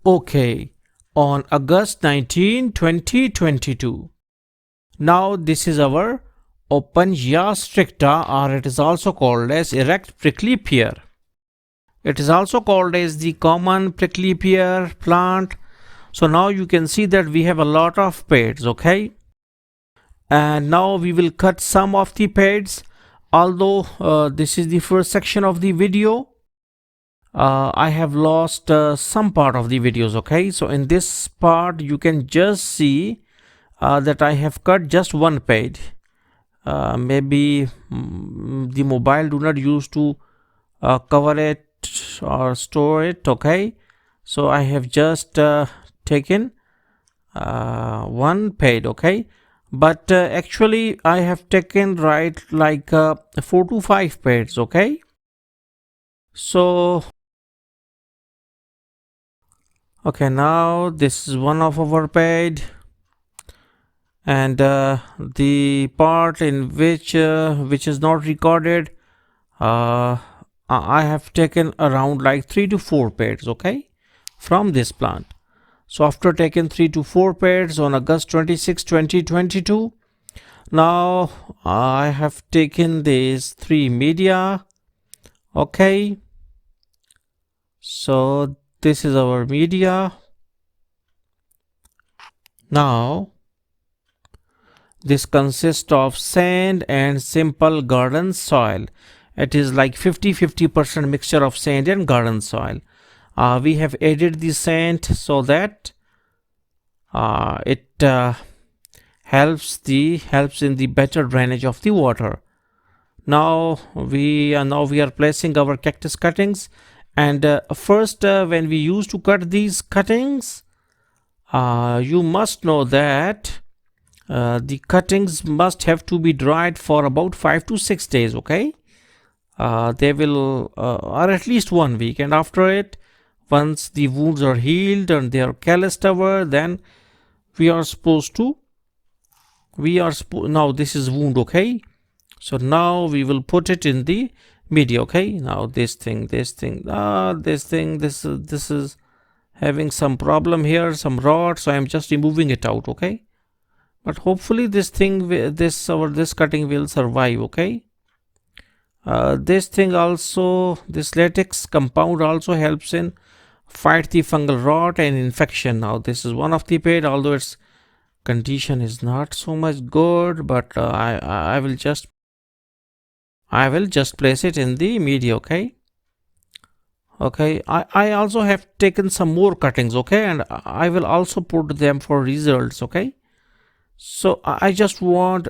Okay, on August 19, 2022. Now this is our opuntia stricta, or it is also called as erect prickly pear. It is also called as the common prickly pear plant. So now you can see that we have a lot of pads, okay? And now we will cut some of the pads. Although this is the first section of the video, I have lost some part of the videos, okay? So in this part you can just see that I have cut just one pad. Maybe the mobile do not use to cover it or store it, okay? So I have just taken one pad, okay? But actually I have taken like 4 to 5 pads, okay? So okay, now this is one of our pad, and the part in which is not recorded, I have taken around like 3 to 4 pads, okay, from this plant. So after taking 3 to 4 pads on August 26, 2022, now I have taken these 3 media, okay. So this is our media. Now this consists of sand and simple garden soil. It is like 50-50% mixture of sand and garden soil. We have added the sand so that it helps in the better drainage of the water. Now we are placing our cactus cuttings, and first when we used to cut these cuttings, you must know that the cuttings must have to be dried for about 5 to 6 days, okay. They will or at least 1 week, and after it, once the wounds are healed and they are calloused over, then we are supposed to now this is wound, okay. So now we will put it in the media, okay. Now this is having some problem here, some rot, so I am just removing it out, okay. But hopefully this cutting will survive, okay. This latex compound also helps in fight the fungal rot and infection. Now this is one of the pad, although its condition is not so much good, but I will just place it in the media, okay. I also have taken some more cuttings, okay, and I will also put them for results, okay. So I just want,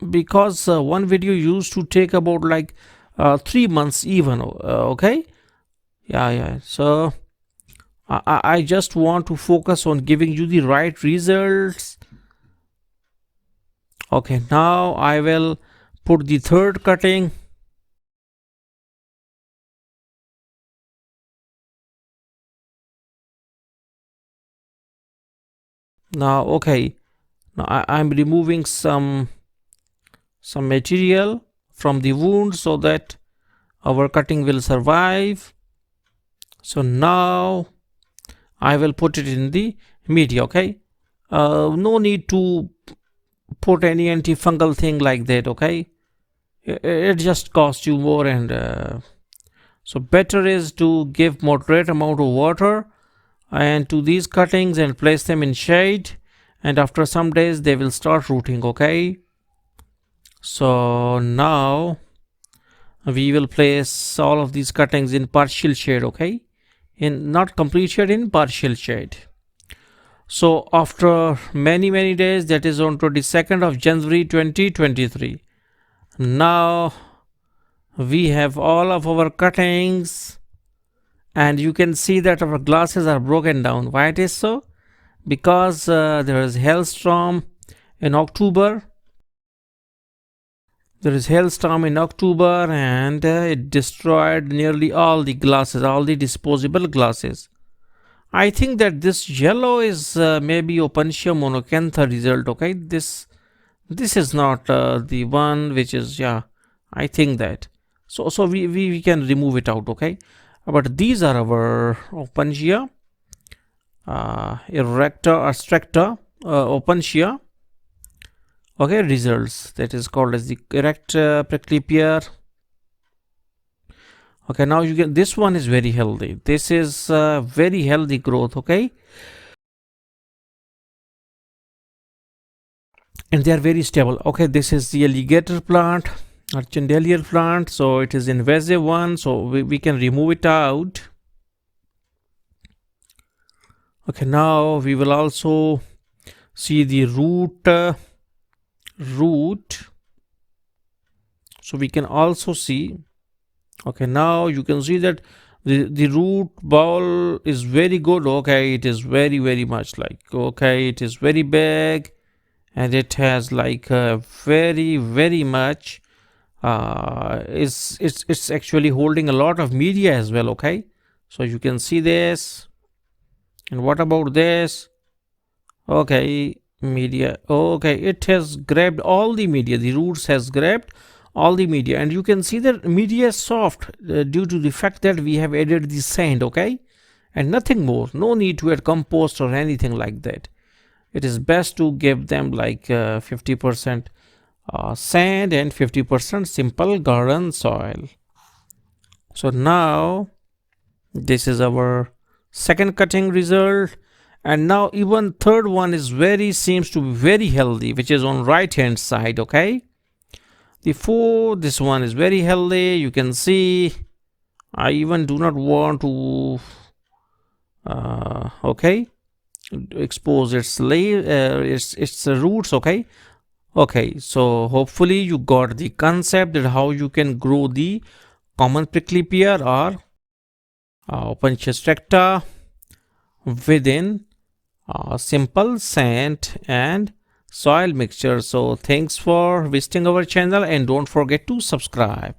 because one video used to take about like 3 months even, okay. Yeah, so I just want to focus on giving you the right results. Okay, now I will put the third cutting. Now okay, now I'm removing some material from the wound so that our cutting will survive. So now I will put it in the media, okay. No need to put any antifungal thing like that, okay. It just costs you more, and so better is to give moderate amount of water and to these cuttings and place them in shade, and after some days they will start rooting, okay. So now we will place all of these cuttings in partial shade, okay, in not complete shade, in partial shade. So after many days, that is on 22nd of January 2023, now we have all of our cuttings, and you can see that our glasses are broken down. Why it is so? Because there is hailstorm in October. There is hailstorm in October, and it destroyed nearly all the glasses, all the disposable glasses. I think that this yellow is maybe opuntia monocantha result, okay. This is not the one which is, yeah, I think that. So we can remove it out, okay. But these are our opuntia. erecta or stricta, opuntia. Okay, results, that is called as the erecta, prickly pear. Okay, now you can, this one is very healthy. This is very healthy growth. Okay, and they are very stable. Okay, this is the alligator plant or chandelier plant, so it is invasive one, so we can remove it out. Okay, now we will also see the root, so we can also see. Okay, now you can see that the root ball is very good. Okay, it is very much like, okay, it is very big, and it has like very much it's actually holding a lot of media as well. Okay, so you can see this. And what about this? Okay, media. Okay, it has grabbed all the media. The roots has grabbed all the media, and you can see that media is soft due to the fact that we have added the sand. Okay, and nothing more. No need to add compost or anything like that. It is best to give them like 50% sand and 50% simple garden soil. So now this is our second cutting result, and now even third one is very, seems to be very healthy, which is on right hand side. Okay, the fourth, this one is very healthy. You can see I even do not want to okay, expose its its roots. Okay, okay, so hopefully you got the concept that how you can grow the common prickly pear or opuntia stricta within simple sand and soil mixture. So thanks for visiting our channel, and don't forget to subscribe.